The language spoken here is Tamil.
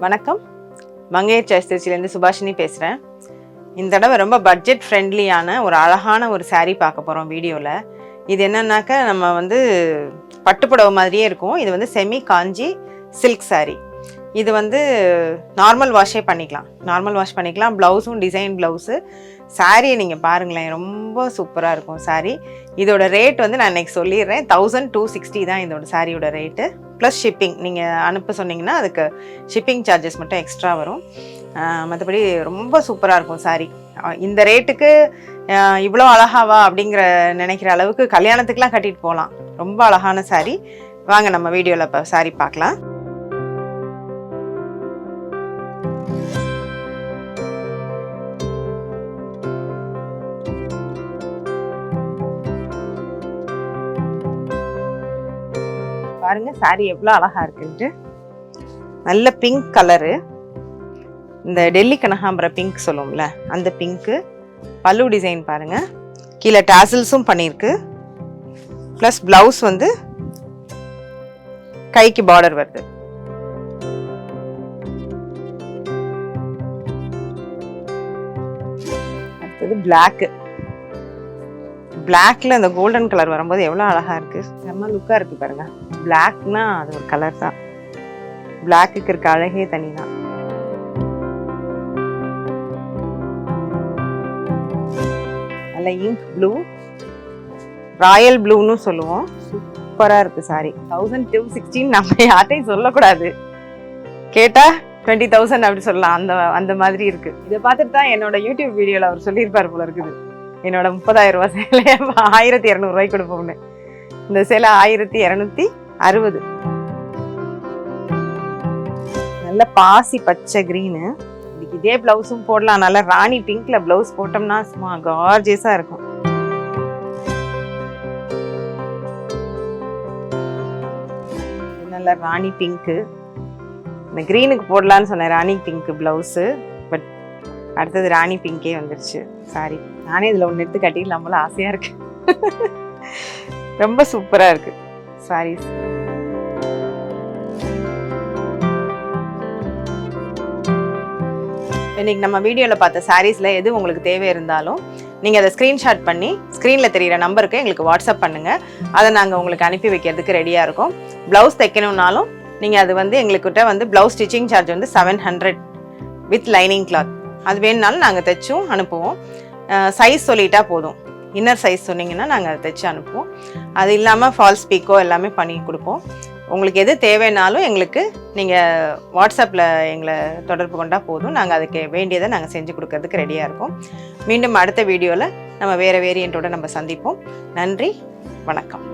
வணக்கம், மங்கையர் சாய்ஸ் திருச்சியிலேருந்து சுபாஷினி பேசுகிறேன். இந்த தடவை ரொம்ப பட்ஜெட் ஃப்ரெண்ட்லியான ஒரு அழகான ஒரு saree பார்க்க போகிறோம் வீடியோவில். இது என்னன்னாக்கா நம்ம வந்து பட்டுப்புடவை மாதிரியே இருக்கும். இது வந்து செமி காஞ்சி சில்க் saree. இது வந்து நார்மல் வாஷே பண்ணிக்கலாம். ப்ளவுஸும் டிசைன் ப்ளவுஸு. சாரியை நீங்கள் பாருங்களேன், ரொம்ப சூப்பராக இருக்கும் சாரீ. இதோட ரேட் வந்து நான் இன்றைக்கி சொல்லிடுறேன். 1260 தான் இதோட சாரியோட ரேட்டு. ப்ளஸ் ஷிப்பிங், நீங்கள் அனுப்ப சொன்னீங்கன்னா அதுக்கு ஷிப்பிங் சார்ஜஸ் மட்டும் எக்ஸ்ட்ரா வரும். மற்றபடி ரொம்ப சூப்பராக இருக்கும் சாரீ. இந்த ரேட்டுக்கு இவ்வளோ அழகாவா அப்படிங்கிற நினைக்கிற அளவுக்கு கல்யாணத்துக்குலாம் கட்டிட்டு போகலாம். ரொம்ப அழகான சாரீ. வாங்க நம்ம வீடியோவில் இப்போ சாரீ பார்க்கலாம். பாருங்க சாரி எவ்வளோ அழகா இருக்குன்ட்டு. நல்ல பிங்க் கலரு, இந்த டெல்லி கனகாம்பர பிங்க் சொல்லுவோம்ல அந்த பிங்க்கு. பல்லு டிசைன் பாருங்க, கீழே டாசல்ஸும் பண்ணியிருக்கு. ப்ளஸ் பிளவுஸ் வந்து கைக்கு பார்டர் வருது. அடுத்தது பிளாக்கு. பிளாக்ல இந்த கோல்டன் கலர் வரும்போது எவ்வளோ அழகா இருக்கு, செம்ம லுக்கா இருக்கு பாருங்க. பிளாக்னா அது ஒரு கலர் தான், பிளாக்குக்கு இருக்க அழகே தனிதான். நல்ல இங்க் ப்ளூ, ராயல் ப்ளூன்னு சொல்லுவோம். சூப்பரா இருக்கு சாரி. 1216 நம்ம யார்ட்டையும் சொல்லக்கூடாது, கேட்டா 20,000 அப்படி சொல்லலாம். அந்த மாதிரி இருக்கு. இதை பார்த்துட்டு தான் என்னோட யூடியூப் வீடியோல அவர் சொல்லியிருப்பார் போல இருக்குது, என்னோட 30,000 ரூபாய் சேலை 1200 ரூபாய்க்கு கொடுப்போம்னு. இந்த சேலை 1260. நல்ல பாசி பச்சை கிரீனு. இதுக்கு இதே பிளவுஸும் போடலாம். நல்ல ராணி பிங்க்ல பிளவுஸ் போட்டோம்னா சும்மா கார்ஜியஸா இருக்கும். நல்ல ராணி பிங்க்கு. இந்த கிரீனுக்கு போடலான்னு சொன்னேன் ராணி பிங்க் பிளவுஸு. பட் அடுத்தது ராணி பிங்கே வந்துருச்சு சாரி. நானே இதில் ஒன்று எடுத்து கட்டிக்கலாம் போல ஆசையாக இருக்கு. ரொம்ப சூப்பராக இருக்கு சாரீஸ். இன்னைக்கு நம்ம வீடியோவில் பார்த்த சாரீஸில் எது உங்களுக்கு தேவை இருந்தாலும் நீங்கள் அதை ஸ்க்ரீன்ஷாட் பண்ணி ஸ்க்ரீனில் தெரிகிற நம்பருக்கு எங்களுக்கு வாட்ஸ்அப் பண்ணுங்கள். அதை நாங்கள் உங்களுக்கு அனுப்பி வைக்கிறதுக்கு ரெடியாக இருக்கோம். ப்ளவுஸ் தைக்கணுன்னாலும் நீங்கள் அது வந்து எங்கள்கிட்ட வந்து ப்ளவுஸ் ஸ்டிச்சிங் சார்ஜ் வந்து 700 வித் லைனிங் கிளாத். அது வேணுனாலும் நாங்கள் தைச்சும் அனுப்புவோம். சைஸ் சொல்லிட்டா போதும், இன்னர் சைஸ் சொன்னீங்கன்னா நாங்கள் அதை தைச்சு அனுப்புவோம். அது இல்லாமல் ஃபால்ஸ் பீக்கோ எல்லாமே பண்ணி கொடுப்போம். உங்களுக்கு எது தேவைன்னாலும் எங்களுக்கு நீங்கள் வாட்ஸ்அப்பில் எங்களை தொடர்பு கொண்டால் போதும். நாங்கள் அதுக்கு வேண்டியதை நாங்கள் செஞ்சு கொடுக்கறதுக்கு ரெடியாக இருக்கோம். மீண்டும் அடுத்த வீடியோவில் நம்ம வேறு வேரியண்ட்டோடு நம்ம சந்திப்போம். நன்றி, வணக்கம்.